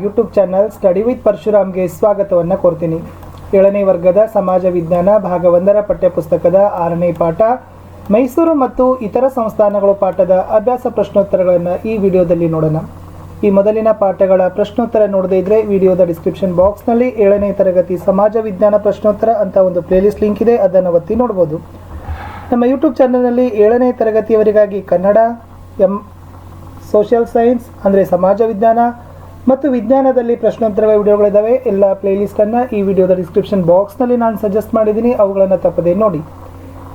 YouTube channel study with ಪರಶುರಾಮ್ಗೆ ಸ್ವಾಗತವನ್ನು ಕೋರ್ತೀನಿ. 7ನೇ ವರ್ಗದ ಸಮಾಜ ವಿಜ್ಞಾನ ಭಾಗ 1ರ ಪಠ್ಯಪುಸ್ತಕದ 6ನೇ ಪಾಠ ಮೈಸೂರು ಮತ್ತು ಇತರ ಸಂಸ್ಥಾನಗಳು ಪಾಠದ ಅಭ್ಯಾಸ ಪ್ರಶ್ನೋತ್ತರಗಳನ್ನು ಈ ವಿಡಿಯೋದಲ್ಲಿ ನೋಡೋಣ. ಈ ಮೊದಲಿನ ಪಾಠಗಳ ಪ್ರಶ್ನೋತ್ತರ ನೋಡದೇ ಇದ್ದರೆ ವಿಡಿಯೋದ ಡಿಸ್ಕ್ರಿಪ್ಷನ್ ಬಾಕ್ಸ್ನಲ್ಲಿ 7ನೇ ತರಗತಿ ಸಮಾಜ ವಿಜ್ಞಾನ ಪ್ರಶ್ನೋತ್ತರ ಅಂತ ಒಂದು ಪ್ಲೇಲಿಸ್ಟ್ ಲಿಂಕ್ ಇದೆ, ಅದನ್ನು ಒತ್ತಿ ನೋಡ್ಬೋದು. ನಮ್ಮ ಯೂಟ್ಯೂಬ್ ಚಾನಲ್ನಲ್ಲಿ 7ನೇ ತರಗತಿಯವರಿಗಾಗಿ ಕನ್ನಡ, ಸೋಷಿಯಲ್ ಸೈನ್ಸ್ ಅಂದರೆ ಸಮಾಜ ವಿಜ್ಞಾನ ಮತ್ತು ವಿಜ್ಞಾನದಲ್ಲಿ ಪ್ರಶ್ನೋತ್ತರಗಳ ವಿಡಿಯೋಗಳಿದ್ದಾವೆ. ಎಲ್ಲ ಪ್ಲೇಲಿಸ್ಟನ್ನು ಈ ವಿಡಿಯೋದ ಡಿಸ್ಕ್ರಿಪ್ಷನ್ ಬಾಕ್ಸ್ನಲ್ಲಿ ನಾನು ಸಜೆಸ್ಟ್ ಮಾಡಿದ್ದೀನಿ, ಅವುಗಳನ್ನು ತಪ್ಪದೇ ನೋಡಿ.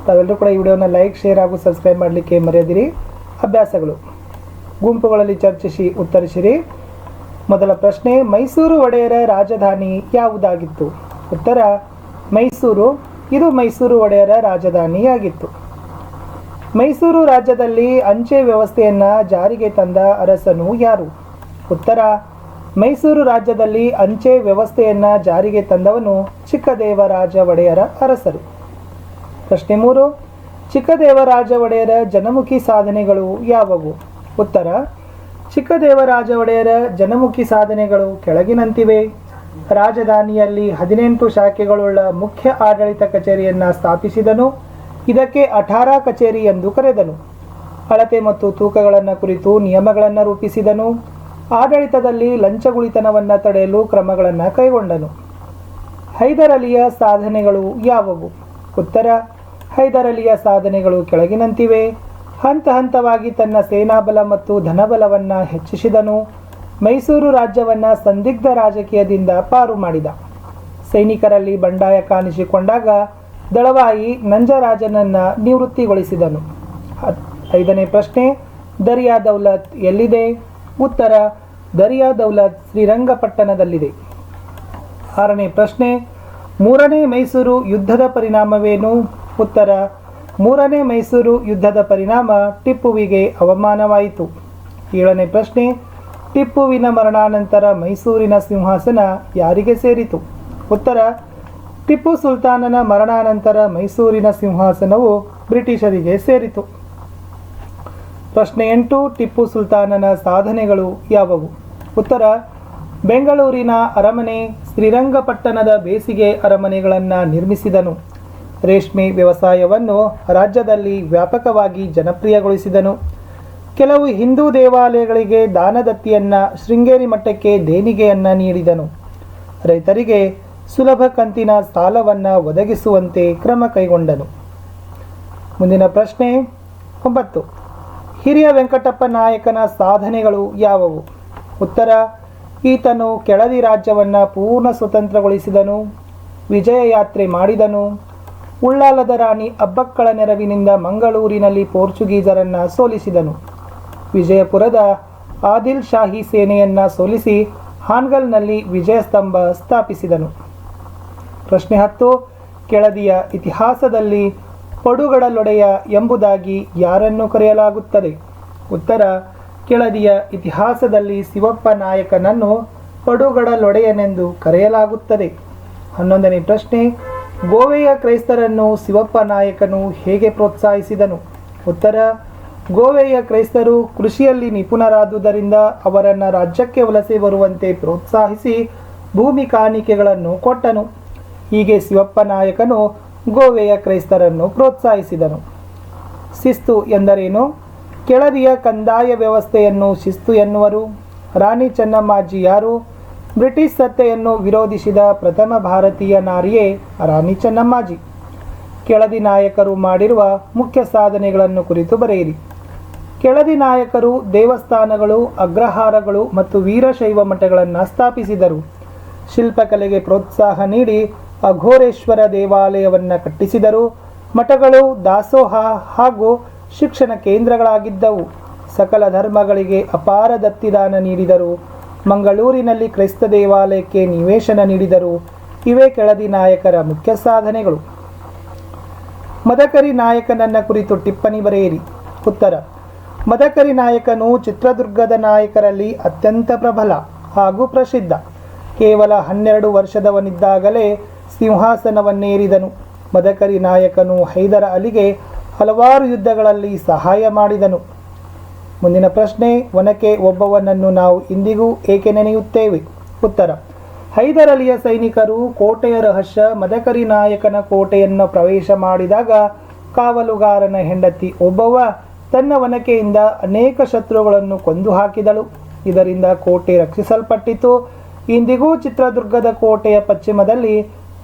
ತಾವೆಲ್ಲರೂ ಕೂಡ ಈ ವಿಡಿಯೋನ ಲೈಕ್, ಶೇರ್ ಹಾಗೂ ಸಬ್ಸ್ಕ್ರೈಬ್ ಮಾಡಲಿಕ್ಕೆ ಮರೆಯದಿರಿ. ಅಭ್ಯಾಸಗಳು: ಗುಂಪುಗಳಲ್ಲಿ ಚರ್ಚಿಸಿ ಉತ್ತರಿಸಿರಿ. ಮೊದಲ ಪ್ರಶ್ನೆ, ಮೈಸೂರು ಒಡೆಯರ ರಾಜಧಾನಿ ಯಾವುದಾಗಿತ್ತು? ಉತ್ತರ ಮೈಸೂರು. ಇದು ಮೈಸೂರು ಒಡೆಯರ ರಾಜಧಾನಿಯಾಗಿತ್ತು. ಮೈಸೂರು ರಾಜ್ಯದಲ್ಲಿ ಅಂಚೆ ವ್ಯವಸ್ಥೆಯನ್ನು ಜಾರಿಗೆ ತಂದ ಅರಸನು ಯಾರು? ಉತ್ತರ ಮೈಸೂರು ರಾಜ್ಯದಲ್ಲಿ ಅಂಚೆ ವ್ಯವಸ್ಥೆಯನ್ನು ಜಾರಿಗೆ ತಂದವನು ಚಿಕ್ಕದೇವರಾಜ ಒಡೆಯರ ಅರಸರು. ಪ್ರಶ್ನೆ 3, ಚಿಕ್ಕದೇವರಾಜ ಒಡೆಯರ ಜನಮುಖಿ ಸಾಧನೆಗಳು ಯಾವುವು? ಉತ್ತರ ಚಿಕ್ಕದೇವರಾಜ ಒಡೆಯರ ಜನಮುಖಿ ಸಾಧನೆಗಳು ಕೆಳಗಿನಂತಿವೆ. ರಾಜಧಾನಿಯಲ್ಲಿ 18 ಶಾಖೆಗಳುಳ್ಳ ಮುಖ್ಯ ಆಡಳಿತ ಕಚೇರಿಯನ್ನು ಸ್ಥಾಪಿಸಿದನು. ಇದಕ್ಕೆ ಅಠಾರ ಕಚೇರಿ ಎಂದು ಕರೆದನು. ಅಳತೆ ಮತ್ತು ತೂಕಗಳನ್ನು ಕುರಿತು ನಿಯಮಗಳನ್ನು ರೂಪಿಸಿದನು. ಆಡಳಿತದಲ್ಲಿ ಲಂಚಗುಳಿತನವನ್ನು ತಡೆಯಲು ಕ್ರಮಗಳನ್ನು ಕೈಗೊಂಡನು. ಹೈದರ್ ಅಲಿಯ ಸಾಧನೆಗಳು ಯಾವುವು? ಉತ್ತರ ಹೈದರ್ ಅಲಿಯ ಸಾಧನೆಗಳು ಕೆಳಗಿನಂತಿವೆ. ಹಂತ ಹಂತವಾಗಿ ತನ್ನ ಸೇನಾಬಲ ಮತ್ತು ಧನಬಲವನ್ನು ಹೆಚ್ಚಿಸಿದನು. ಮೈಸೂರು ರಾಜ್ಯವನ್ನು ಸಂದಿಗ್ಧ ರಾಜಕೀಯದಿಂದ ಪಾರು ಮಾಡಿದ. ಸೈನಿಕರಲ್ಲಿ ಬಂಡಾಯ ಕಾಣಿಸಿಕೊಂಡಾಗ ದಳವಾಯಿ ನಂಜರಾಜನನ್ನು ನಿವೃತ್ತಿಗೊಳಿಸಿದನು. 5ನೇ ಪ್ರಶ್ನೆ, ದರಿಯಾ ದೌಲತ್ ಎಲ್ಲಿದೆ? ಉತ್ತರ ದರಿಯಾ ದೌಲತ್ ಶ್ರೀರಂಗಪಟ್ಟಣದಲ್ಲಿದೆ. 6ನೇ ಪ್ರಶ್ನೆ, 3ನೇ ಮೈಸೂರು ಯುದ್ಧದ ಪರಿಣಾಮವೇನು? ಉತ್ತರ 3ನೇ ಮೈಸೂರು ಯುದ್ಧದ ಪರಿಣಾಮ ಟಿಪ್ಪುವಿಗೆ ಅವಮಾನವಾಯಿತು. 7ನೇ ಪ್ರಶ್ನೆ, ಟಿಪ್ಪುವಿನ ಮರಣಾನಂತರ ಮೈಸೂರಿನ ಸಿಂಹಾಸನ ಯಾರಿಗೆ ಸೇರಿತು? ಉತ್ತರ ಟಿಪ್ಪು ಸುಲ್ತಾನನ ಮರಣಾನಂತರ ಮೈಸೂರಿನ ಸಿಂಹಾಸನವು ಬ್ರಿಟಿಷರಿಗೆ ಸೇರಿತು. ಪ್ರಶ್ನೆ 8, ಟಿಪ್ಪು ಸುಲ್ತಾನನ ಸಾಧನೆಗಳು ಯಾವುವು? ಉತ್ತರ ಬೆಂಗಳೂರಿನ ಅರಮನೆ, ಶ್ರೀರಂಗಪಟ್ಟಣದ ಬೇಸಿಗೆ ಅರಮನೆಗಳನ್ನು ನಿರ್ಮಿಸಿದನು. ರೇಷ್ಮೆ ವ್ಯವಸಾಯವನ್ನು ರಾಜ್ಯದಲ್ಲಿ ವ್ಯಾಪಕವಾಗಿ ಜನಪ್ರಿಯಗೊಳಿಸಿದನು. ಕೆಲವು ಹಿಂದೂ ದೇವಾಲಯಗಳಿಗೆ ದಾನದತ್ತಿಯನ್ನು ಶೃಂಗೇರಿ ಮಠಕ್ಕೆ ದೇಣಿಗೆಯನ್ನು ನೀಡಿದನು. ರೈತರಿಗೆ ಸುಲಭ ಕಂತಿನ ಸಾಲವನ್ನು ಒದಗಿಸುವಂತೆ ಕ್ರಮ ಕೈಗೊಂಡನು. ಮುಂದಿನ ಪ್ರಶ್ನೆ 9, ಹಿರಿಯ ವೆಂಕಟಪ್ಪ ನಾಯಕನ ಸಾಧನೆಗಳು ಯಾವುವು? ಉತ್ತರ ಈತನು ಕೆಳದಿ ರಾಜ್ಯವನ್ನು ಪೂರ್ಣ ಸ್ವತಂತ್ರಗೊಳಿಸಿದನು. ವಿಜಯ ಯಾತ್ರೆ ಮಾಡಿದನು. ಉಳ್ಳಾಲದ ರಾಣಿ ಅಬ್ಬಕ್ಕಳ ನೆರವಿನಿಂದ ಮಂಗಳೂರಿನಲ್ಲಿ ಪೋರ್ಚುಗೀಸರನ್ನು ಸೋಲಿಸಿದನು. ವಿಜಯಪುರದ ಆದಿಲ್ ಶಾಹಿ ಸೇನೆಯನ್ನು ಸೋಲಿಸಿ ಹಾನ್ಗಲ್ನಲ್ಲಿ ವಿಜಯ ಸ್ತಂಭ ಸ್ಥಾಪಿಸಿದನು. ಪ್ರಶ್ನೆ 10, ಕೆಳದಿಯ ಇತಿಹಾಸದಲ್ಲಿ ಪಡುಗಡಲೊಡೆಯ ಎಂಬುದಾಗಿ ಯಾರನ್ನು ಕರೆಯಲಾಗುತ್ತದೆ? ಉತ್ತರ ಕೆಳದಿಯ ಇತಿಹಾಸದಲ್ಲಿ ಶಿವಪ್ಪ ನಾಯಕನನ್ನು ಪಡುಗಡಲೊಡೆಯನೆಂದು ಕರೆಯಲಾಗುತ್ತದೆ. 11ನೇ ಪ್ರಶ್ನೆ, ಗೋವೆಯ ಕ್ರೈಸ್ತರನ್ನು ಶಿವಪ್ಪ ನಾಯಕನು ಹೇಗೆ ಪ್ರೋತ್ಸಾಹಿಸಿದನು? ಉತ್ತರ ಗೋವೆಯ ಕ್ರೈಸ್ತರು ಕೃಷಿಯಲ್ಲಿ ನಿಪುಣರಾದುದರಿಂದ ಅವರನ್ನು ರಾಜ್ಯಕ್ಕೆ ವಲಸೆ ಬರುವಂತೆ ಪ್ರೋತ್ಸಾಹಿಸಿ ಭೂಮಿ ಕಾಣಿಕೆಗಳನ್ನು ಕೊಟ್ಟನು. ಹೀಗೆ ಶಿವಪ್ಪ ನಾಯಕನು ಗೋವೆಯ ಕ್ರೈಸ್ತರನ್ನು ಪ್ರೋತ್ಸಾಹಿಸಿದನು. ಶಿಸ್ತು ಎಂದರೇನು? ಕೆಳದಿಯ ಕಂದಾಯ ವ್ಯವಸ್ಥೆಯನ್ನು ಶಿಸ್ತು ಎನ್ನುವರು. ರಾಣಿ ಚೆನ್ನಮ್ಮಾಜಿ ಯಾರು? ಬ್ರಿಟಿಷ್ ಸತ್ತೆಯನ್ನು ವಿರೋಧಿಸಿದ ಪ್ರಥಮ ಭಾರತೀಯ ನಾರಿಯೇ ರಾಣಿ ಚೆನ್ನಮ್ಮಾಜಿ. ಕೆಳದಿ ನಾಯಕರು ಮಾಡಿರುವ ಮುಖ್ಯ ಸಾಧನೆಗಳನ್ನು ಕುರಿತು ಬರೆಯಿರಿ. ಕೆಳದಿ ನಾಯಕರು ದೇವಸ್ಥಾನಗಳು, ಅಗ್ರಹಾರಗಳು ಮತ್ತು ವೀರಶೈವ ಮಠಗಳನ್ನು ಸ್ಥಾಪಿಸಿದರು. ಶಿಲ್ಪಕಲೆಗೆ ಪ್ರೋತ್ಸಾಹ ನೀಡಿ ಅಘೋರೇಶ್ವರ ದೇವಾಲಯವನ್ನು ಕಟ್ಟಿಸಿದರು. ಮಠಗಳು ದಾಸೋಹ ಹಾಗೂ ಶಿಕ್ಷಣ ಕೇಂದ್ರಗಳಾಗಿದ್ದವು. ಸಕಲ ಧರ್ಮಗಳಿಗೆ ಅಪಾರ ದತ್ತಿದಾನ ನೀಡಿದರು. ಮಂಗಳೂರಿನಲ್ಲಿ ಕ್ರೈಸ್ತ ದೇವಾಲಯಕ್ಕೆ ನಿವೇಶನ ನೀಡಿದರು. ಇವೇ ಕೆಳದಿ ನಾಯಕರ ಮುಖ್ಯ ಸಾಧನೆಗಳು. ಮದಕರಿ ನಾಯಕನನ್ನ ಕುರಿತು ಟಿಪ್ಪಣಿ ಬರೆಯಿರಿ. ಉತ್ತರ ಮದಕರಿ ನಾಯಕನು ಚಿತ್ರದುರ್ಗದ ನಾಯಕರಲ್ಲಿ ಅತ್ಯಂತ ಪ್ರಬಲ ಹಾಗೂ ಪ್ರಸಿದ್ಧ. ಕೇವಲ 12 ವರ್ಷದವನಿದ್ದಾಗಲೇ ಸಿಂಹಾಸನವನ್ನೇರಿದನು. ಮದಕರಿ ನಾಯಕನು ಹೈದರ ಅಲಿಗೆ ಹಲವಾರು ಯುದ್ಧಗಳಲ್ಲಿ ಸಹಾಯ ಮಾಡಿದನು. ಮುಂದಿನ ಪ್ರಶ್ನೆ, ಒನಕೆ ಓಬವ್ವನನ್ನು ನಾವು ಇಂದಿಗೂ ಏಕೆ ನೆನೆಯುತ್ತೇವೆ? ಉತ್ತರ, ಹೈದರ್ ಅಲಿಯ ಸೈನಿಕರು ಕೋಟೆಯ ರಹಸ್ಯ ಮದಕರಿ ನಾಯಕನ ಕೋಟೆಯನ್ನು ಪ್ರವೇಶ ಮಾಡಿದಾಗ ಕಾವಲುಗಾರನ ಹೆಂಡತಿ ಓಬವ್ವ ತನ್ನ ಒನಕೆಯಿಂದ ಅನೇಕ ಶತ್ರುಗಳನ್ನು ಕೊಂದು ಹಾಕಿದಳು. ಇದರಿಂದ ಕೋಟೆ ರಕ್ಷಿಸಲ್ಪಟ್ಟಿತು. ಇಂದಿಗೂ ಚಿತ್ರದುರ್ಗದ ಕೋಟೆಯ ಪಶ್ಚಿಮದಲ್ಲಿ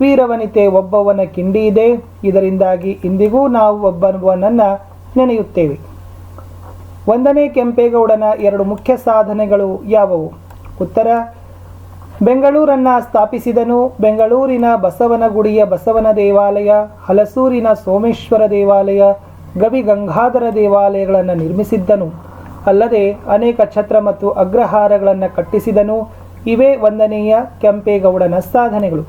ವೀರವನಿತೆ ಓಬವ್ವನ ಕಿಂಡಿ ಇದೆ. ಇದರಿಂದಾಗಿ ಇಂದಿಗೂ ನಾವು ಓಬವ್ವನನ್ನು ನೆನೆಯುತ್ತೇವೆ. 1ನೇ ಕೆಂಪೇಗೌಡನ 2 ಮುಖ್ಯ ಸಾಧನೆಗಳು ಯಾವುವು? ಉತ್ತರ, ಬೆಂಗಳೂರನ್ನು ಸ್ಥಾಪಿಸಿದನು. ಬೆಂಗಳೂರಿನ ಬಸವನಗುಡಿಯ ಬಸವನ ದೇವಾಲಯ, ಹಲಸೂರಿನ ಸೋಮೇಶ್ವರ ದೇವಾಲಯ, ಗವಿ ಗಂಗಾಧರ ದೇವಾಲಯಗಳನ್ನು ನಿರ್ಮಿಸಿದ್ದನು. ಅಲ್ಲದೆ ಅನೇಕ ಛತ್ರ ಮತ್ತು ಅಗ್ರಹಾರಗಳನ್ನು ಕಟ್ಟಿಸಿದನು. ಇವೇ 1ನೇಯ ಕೆಂಪೇಗೌಡನ ಸಾಧನೆಗಳು.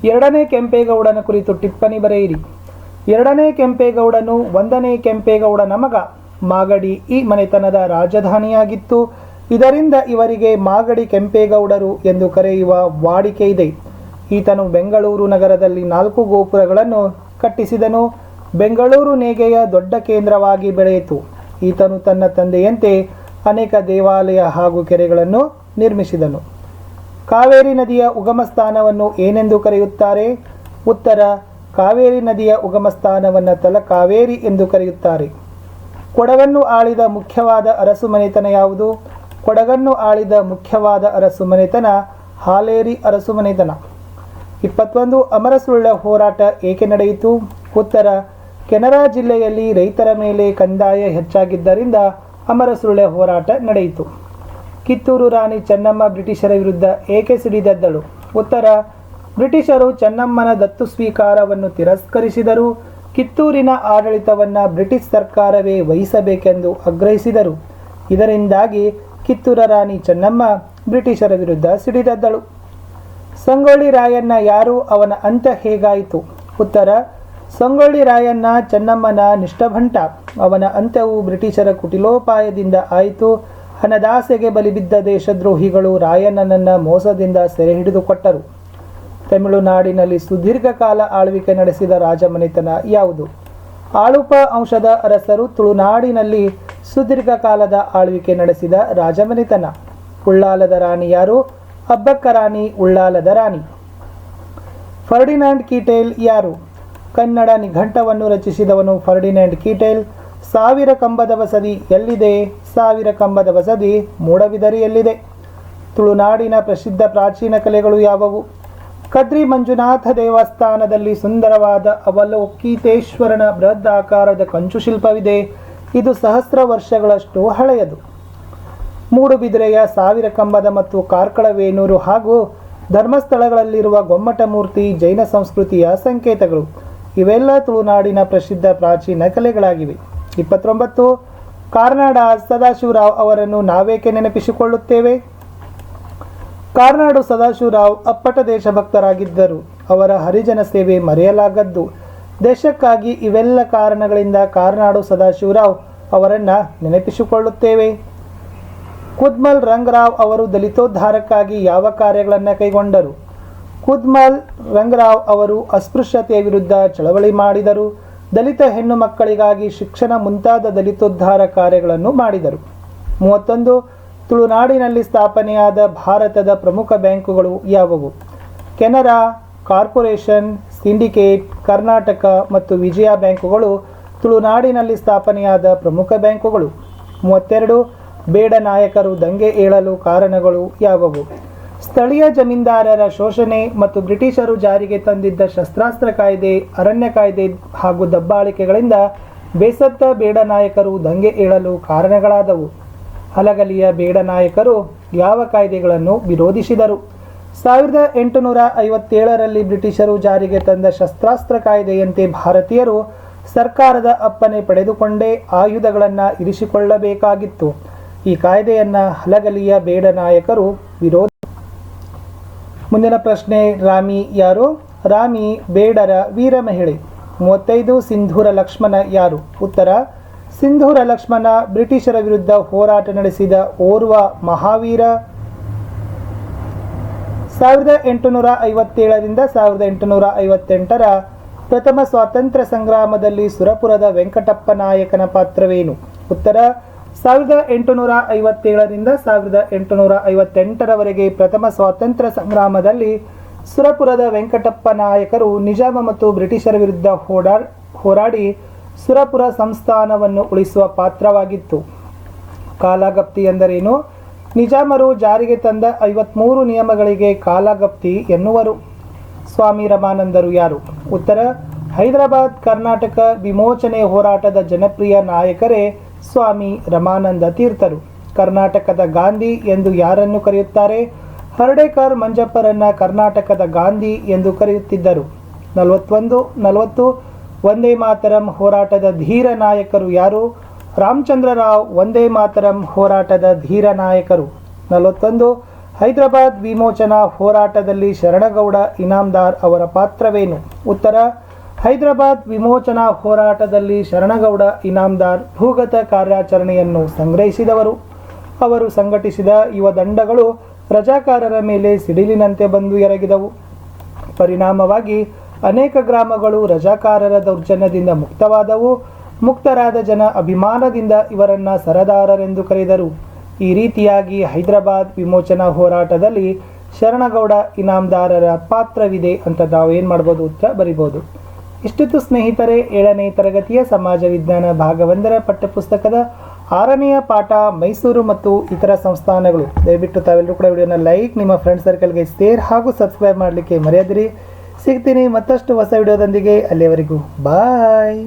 2ನೇ ಕೆಂಪೇಗೌಡನ ಕುರಿತು ಟಿಪ್ಪಣಿ ಬರೆಯಿರಿ. 2ನೇ ಕೆಂಪೇಗೌಡನು 1ನೇ ಕೆಂಪೇಗೌಡನ ಮಗ. ಮಾಗಡಿ ಈ ಮನೆತನದ ರಾಜಧಾನಿಯಾಗಿತ್ತು. ಇದರಿಂದ ಇವರಿಗೆ ಮಾಗಡಿ ಕೆಂಪೇಗೌಡರು ಎಂದು ಕರೆಯುವ ವಾಡಿಕೆ ಇದೆ. ಈತನು ಬೆಂಗಳೂರು ನಗರದಲ್ಲಿ 4 ಗೋಪುರಗಳನ್ನು ಕಟ್ಟಿಸಿದನು. ಬೆಂಗಳೂರು ನೇಗೆಯ ದೊಡ್ಡ ಕೇಂದ್ರವಾಗಿ ಬೆಳೆಯಿತು. ಈತನು ತನ್ನ ತಂದೆಯಂತೆ ಅನೇಕ ದೇವಾಲಯ ಹಾಗೂ ಕೆರೆಗಳನ್ನು ನಿರ್ಮಿಸಿದನು. ಕಾವೇರಿ ನದಿಯ ಉಗಮ ಸ್ಥಾನವನ್ನು ಏನೆಂದು ಕರೆಯುತ್ತಾರೆ? ಉತ್ತರ, ಕಾವೇರಿ ನದಿಯ ಉಗಮ ಸ್ಥಾನವನ್ನು ತಲಕಾವೇರಿ ಎಂದು ಕರೆಯುತ್ತಾರೆ. ಕೊಡಗನ್ನು ಆಳಿದ ಮುಖ್ಯವಾದ ಅರಸು ಮನೆತನ ಯಾವುದು? ಕೊಡಗನ್ನು ಆಳಿದ ಮುಖ್ಯವಾದ ಅರಸು ಮನೆತನ ಹಾಲೇರಿ ಅರಸು ಮನೆತನ. 21. ಅಮರಸುಳ್ಳ ಹೋರಾಟ ಏಕೆ ನಡೆಯಿತು? ಉತ್ತರ, ಕೆನರಾ ಜಿಲ್ಲೆಯಲ್ಲಿ ರೈತರ ಮೇಲೆ ಕಂದಾಯ ಹೆಚ್ಚಾಗಿದ್ದರಿಂದ ಅಮರಸುಳ್ಳ ಹೋರಾಟ ನಡೆಯಿತು. ಕಿತ್ತೂರು ರಾಣಿ ಚೆನ್ನಮ್ಮ ಬ್ರಿಟಿಷರ ವಿರುದ್ಧ ಏಕೆ ಸಿಡಿದೆದ್ದಳು? ಉತ್ತರ, ಬ್ರಿಟಿಷರು ಚೆನ್ನಮ್ಮನ ದತ್ತು ಸ್ವೀಕಾರವನ್ನು ತಿರಸ್ಕರಿಸಿದರು. ಕಿತ್ತೂರಿನ ಆಡಳಿತವನ್ನು ಬ್ರಿಟಿಷ್ ಸರ್ಕಾರವೇ ವಹಿಸಬೇಕೆಂದು ಆಗ್ರಹಿಸಿದರು. ಇದರಿಂದಾಗಿ ಕಿತ್ತೂರ ರಾಣಿ ಚೆನ್ನಮ್ಮ ಬ್ರಿಟಿಷರ ವಿರುದ್ಧ ಸಿಡಿದೆದ್ದಳು. ಸಂಗೊಳ್ಳಿ ರಾಯಣ್ಣ ಯಾರು? ಅವನ ಅಂತ್ಯ ಹೇಗಾಯಿತು? ಉತ್ತರ, ಸಂಗೊಳ್ಳಿ ರಾಯಣ್ಣ ಚೆನ್ನಮ್ಮನ ನಿಷ್ಠಭಂಟ. ಅವನ ಅಂತ್ಯವು ಬ್ರಿಟಿಷರ ಕುಟಿಲೋಪಾಯದಿಂದ ಆಯಿತು. ಹಣದಾಸೆಗೆ ಬಲಿಬಿದ್ದ ದೇಶದ್ರೋಹಿಗಳು ರಾಯಣ್ಣನನ್ನು ಮೋಸದಿಂದ ಸೆರೆ ಹಿಡಿದುಕೊಟ್ಟರು. ತಮಿಳುನಾಡಿನಲ್ಲಿ ಸುದೀರ್ಘ ಕಾಲ ಆಳ್ವಿಕೆ ನಡೆಸಿದ ರಾಜಮನೆತನ ಯಾವುದು? ಆಳುಪ ಅಂಶದ ಅರಸರು ತುಳುನಾಡಿನಲ್ಲಿ ಸುದೀರ್ಘ ಕಾಲದ ಆಳ್ವಿಕೆ ನಡೆಸಿದ ರಾಜಮನೆತನ. ಉಳ್ಳಾಲದ ರಾಣಿ ಯಾರು? ಅಬ್ಬಕ್ಕ ರಾಣಿ ಉಳ್ಳಾಲದ ರಾಣಿ. ಫರ್ಡಿನ್ಯಾಂಡ್ ಕೀಟೇಲ್ ಯಾರು? ಕನ್ನಡ ನಿಘಂಟವನ್ನು ರಚಿಸಿದವನು ಫರ್ಡಿನ್ಯಾಂಡ್ ಕೀಟೇಲ್. 1000 ಕಂಬದ ಬಸದಿ ಎಲ್ಲಿದೆ? 1000 ಕಂಬದ ಬಸದಿ ಮೂಡಬಿದರಿಯಲ್ಲಿದೆ. ತುಳುನಾಡಿನ ಪ್ರಸಿದ್ಧ ಪ್ರಾಚೀನ ಕಲೆಗಳು ಯಾವುವು? ಕದ್ರಿ ಮಂಜುನಾಥ ದೇವಸ್ಥಾನದಲ್ಲಿ ಸುಂದರವಾದ ಅವಲೋಕಿತೇಶ್ವರನ ಬೃಹದಾಕಾರದ ಕಂಚು ಶಿಲ್ಪವಿದೆ. ಇದು ಸಹಸ್ರ ವರ್ಷಗಳಷ್ಟು ಹಳೆಯದು. ಮೂಡುಬಿದಿರೆಯ 1000 ಕಂಬದ ಮತ್ತು ಕಾರ್ಕಳವೇನೂರು ಹಾಗೂ ಧರ್ಮಸ್ಥಳಗಳಲ್ಲಿರುವ ಗೊಮ್ಮಟ ಮೂರ್ತಿ ಜೈನ ಸಂಸ್ಕೃತಿಯ ಸಂಕೇತಗಳು. ಇವೆಲ್ಲ ತುಳುನಾಡಿನ ಪ್ರಸಿದ್ಧ ಪ್ರಾಚೀನ ಕಲೆಗಳಾಗಿವೆ. 29. ಕಾರ್ನಾಡ ಸದಾಶಿವರಾವ್ ಅವರನ್ನು ನಾವೇಕೆ ನೆನಪಿಸಿಕೊಳ್ಳುತ್ತೇವೆ? ಕಾರ್ನಾಡು ಸದಾಶಿವರಾವ್ ಅಪ್ಪಟ ದೇಶಭಕ್ತರಾಗಿದ್ದರು. ಅವರ ಹರಿಜನ ಸೇವೆ ಮರೆಯಲಾಗದ್ದು. ದೇಶಕ್ಕಾಗಿ ಇವೆಲ್ಲ ಕಾರಣಗಳಿಂದ ಕಾರ್ನಾಡು ಸದಾಶಿವರಾವ್ ಅವರನ್ನು ನೆನಪಿಸಿಕೊಳ್ಳುತ್ತೇವೆ. ಕುದ್ಮಲ್ ರಂಗರಾವ್ ಅವರು ದಲಿತೋದ್ಧಾರಕ್ಕಾಗಿ ಯಾವ ಕಾರ್ಯಗಳನ್ನು ಕೈಗೊಂಡರು? ಕುದ್ಮಲ್ ರಂಗರಾವ್ ಅವರು ಅಸ್ಪೃಶ್ಯತೆಯ ವಿರುದ್ಧ ಚಳವಳಿ ಮಾಡಿದರು. ದಲಿತ ಹೆಣ್ಣು ಮಕ್ಕಳಿಗಾಗಿ ಶಿಕ್ಷಣ ಮುಂತಾದ ದಲಿತೋದ್ಧಾರ ಕಾರ್ಯಗಳನ್ನು ಮಾಡಿದರು. 31. ತುಳುನಾಡಿನಲ್ಲಿ ಸ್ಥಾಪನೆಯಾದ ಭಾರತದ ಪ್ರಮುಖ ಬ್ಯಾಂಕುಗಳು ಯಾವುವು? ಕೆನರಾ, ಕಾರ್ಪೊರೇಷನ್, ಸಿಂಡಿಕೇಟ್, ಕರ್ನಾಟಕ ಮತ್ತು ವಿಜಯ ಬ್ಯಾಂಕುಗಳು ತುಳುನಾಡಿನಲ್ಲಿ ಸ್ಥಾಪನೆಯಾದ ಪ್ರಮುಖ ಬ್ಯಾಂಕುಗಳು. 32. ಬೇಡ ನಾಯಕರು ದಂಗೆ ಏಳಲು ಕಾರಣಗಳು ಯಾವುವು? ಸ್ಥಳೀಯ ಜಮೀನ್ದಾರರ ಶೋಷಣೆ ಮತ್ತು ಬ್ರಿಟಿಷರು ಜಾರಿಗೆ ತಂದಿದ್ದ ಶಸ್ತ್ರಾಸ್ತ್ರ ಕಾಯ್ದೆ, ಅರಣ್ಯ ಕಾಯ್ದೆ ಹಾಗೂ ದಬ್ಬಾಳಿಕೆಗಳಿಂದ ಬೇಸತ್ತ ಬೇಡ ನಾಯಕರು ದಂಗೆ ಏಳಲು ಕಾರಣಗಳಾದವು. ಹಲಗಲಿಯ ಬೇಡ ನಾಯಕರು ಯಾವ ಕಾಯ್ದೆಗಳನ್ನು ವಿರೋಧಿಸಿದರು? 1857ರಲ್ಲಿ ಬ್ರಿಟಿಷರು ಜಾರಿಗೆ ತಂದ ಶಸ್ತ್ರಾಸ್ತ್ರ ಕಾಯ್ದೆಯಂತೆ ಭಾರತೀಯರು ಸರ್ಕಾರದ ಅಪ್ಪಣೆ ಪಡೆದುಕೊಂಡೇ ಆಯುಧಗಳನ್ನು ಇರಿಸಿಕೊಳ್ಳಬೇಕಾಗಿತ್ತು. ಈ ಕಾಯ್ದೆಯನ್ನು ಹಲಗಲಿಯ ಬೇಡ ನಾಯಕರು ವಿರೋಧ. ಮುಂದಿನ ಪ್ರಶ್ನೆ, ರಾಮಿ ಯಾರು? ರಾಮಿ ಬೇಡರ ವೀರ ಮಹಿಳೆ. 35. ಸಿಂಧೂರ ಲಕ್ಷ್ಮಣ ಯಾರು? ಉತ್ತರ, ಸಿಂಧೂರ ಲಕ್ಷ್ಮಣ ಬ್ರಿಟಿಷರ ವಿರುದ್ಧ ಹೋರಾಟ ನಡೆಸಿದ ಓರ್ವ ಮಹಾವೀರ. 1857ರಿಂದ 1858ರ ಪ್ರಥಮ ಸ್ವಾತಂತ್ರ್ಯ ಸಂಗ್ರಾಮದಲ್ಲಿ ಸುರಪುರದ ವೆಂಕಟಪ್ಪ ನಾಯಕನ ಪಾತ್ರವೇನು? ಉತ್ತರ, 1857ರಿಂದ 1858ರವರೆಗೆ ಪ್ರಥಮ ಸ್ವಾತಂತ್ರ್ಯ ಸಂಗ್ರಾಮದಲ್ಲಿ ಸುರಪುರದ ವೆಂಕಟಪ್ಪ ನಾಯಕರು ನಿಜಾಮ ಮತ್ತು ಬ್ರಿಟಿಷರ ವಿರುದ್ಧ ಹೋರಾಡಿ ಸುರಪುರ ಸಂಸ್ಥಾನವನ್ನು ಉಳಿಸುವ ಪಾತ್ರವಾಗಿತ್ತು. ಕಾಲಗಪ್ತಿ ಎಂದರೇನು? ನಿಜಾಮರು ಜಾರಿಗೆ ತಂದ 53 ನಿಯಮಗಳಿಗೆ ಕಾಲಗಪ್ತಿ ಎನ್ನುವರು. ಸ್ವಾಮಿ ರಮಾನಂದರು ಯಾರು? ಉತ್ತರ: ಹೈದರಾಬಾದ್ ಕರ್ನಾಟಕ ವಿಮೋಚನೆ ಹೋರಾಟದ ಜನಪ್ರಿಯ ನಾಯಕರೇ ಸ್ವಾಮಿ ರಮಾನಂದ ತೀರ್ಥರು. ಕರ್ನಾಟಕದ ಗಾಂಧಿ ಎಂದು ಯಾರನ್ನು ಕರೆಯುತ್ತಾರೆ? ಹರ್ಡೇಕರ್ ಮಂಜಪ್ಪರನ್ನ ಕರ್ನಾಟಕದ ಗಾಂಧಿ ಎಂದು ಕರೆಯುತ್ತಿದ್ದರು. 40 ವಂದೇ ಮಾತರಂ ಹೋರಾಟದ ಧೀರ ನಾಯಕರು ಯಾರು? ರಾಮಚಂದ್ರ ರಾವ್ ವಂದೇ ಮಾತರಂ ಹೋರಾಟದ ಧೀರ ನಾಯಕರು. 41 ಹೈದರಾಬಾದ್ ವಿಮೋಚನಾ ಹೋರಾಟದಲ್ಲಿ ಶರಣಗೌಡ ಇನಾಮದಾರ್ ಅವರ ಪಾತ್ರವೇನು? ಉತ್ತರ: ಹೈದರಾಬಾದ್ ವಿಮೋಚನಾ ಹೋರಾಟದಲ್ಲಿ ಶರಣಗೌಡ ಇನಾಮದಾರ್ ಭೂಗತ ಕಾರ್ಯಾಚರಣೆಯನ್ನು ಸಂಗ್ರಹಿಸಿದವರು. ಅವರು ಸಂಘಟಿಸಿದ ಯುವ ದಂಡಗಳು ರಜಾಕಾರರ ಮೇಲೆ ಸಿಡಿಲಿನಂತೆ ಬಂದು ಎರಗಿದವು. ಪರಿಣಾಮವಾಗಿ ಅನೇಕ ಗ್ರಾಮಗಳು ರಜಾಕಾರರ ದೌರ್ಜನ್ಯದಿಂದ ಮುಕ್ತವಾದವು. ಮುಕ್ತರಾದ ಜನ ಅಭಿಮಾನದಿಂದ ಇವರನ್ನ ಸರದಾರರೆಂದು ಕರೆದರು. ಈ ರೀತಿಯಾಗಿ ಹೈದರಾಬಾದ್ ವಿಮೋಚನಾ ಹೋರಾಟದಲ್ಲಿ ಶರಣಗೌಡ ಇನಾಮದಾರರ ಪಾತ್ರವಿದೆ ಅಂತ ನಾವು ಏನು ಮಾಡ್ಬೋದು? ಉತ್ತರ ಬರಿಬೋದು. ಇಷ್ಟಿತ್ತು ಸ್ನೇಹಿತರೆ 7ನೇ ತರಗತಿಯ ಸಮಾಜ ವಿಜ್ಞಾನ ಭಾಗ 1ರ ಪಠ್ಯಪುಸ್ತಕದ 6ನೆಯ ಪಾಠ ಮೈಸೂರು ಮತ್ತು ಇತರ ಸಂಸ್ಥಾನಗಳು. ದಯವಿಟ್ಟು ತಾವೆಲ್ಲರೂ ಕೂಡ ವಿಡಿಯೋನ ಲೈಕ್, ನಿಮ್ಮ ಫ್ರೆಂಡ್ ಸರ್ಕಲ್ಗೆ ಶೇರ್ ಹಾಗೂ ಸಬ್ಸ್ಕ್ರೈಬ್ ಮಾಡಲಿಕ್ಕೆ ಮರೆಯದಿರಿ. ಸಿಗ್ತೀನಿ ಮತ್ತಷ್ಟು ಹೊಸ ವಿಡಿಯೋದೊಂದಿಗೆ. ಅಲ್ಲಿಯವರೆಗೂ ಬಾಯ್.